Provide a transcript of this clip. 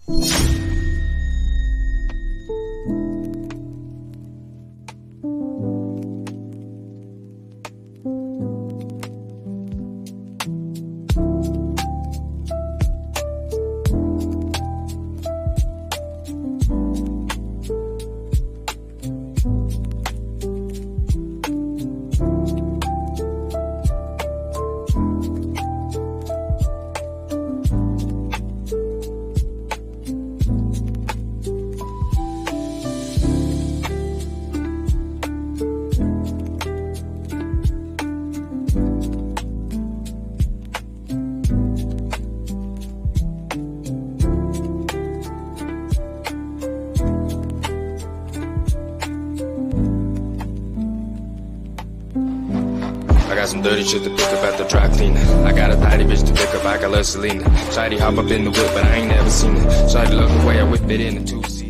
I got some dirty shit to pick up at the dry cleaner. I got a tidy bitch to pick up, I got less Selena. Shawty hop up in the whip, but I ain't never seen it. Shawty love the way I whip it in the two-seat.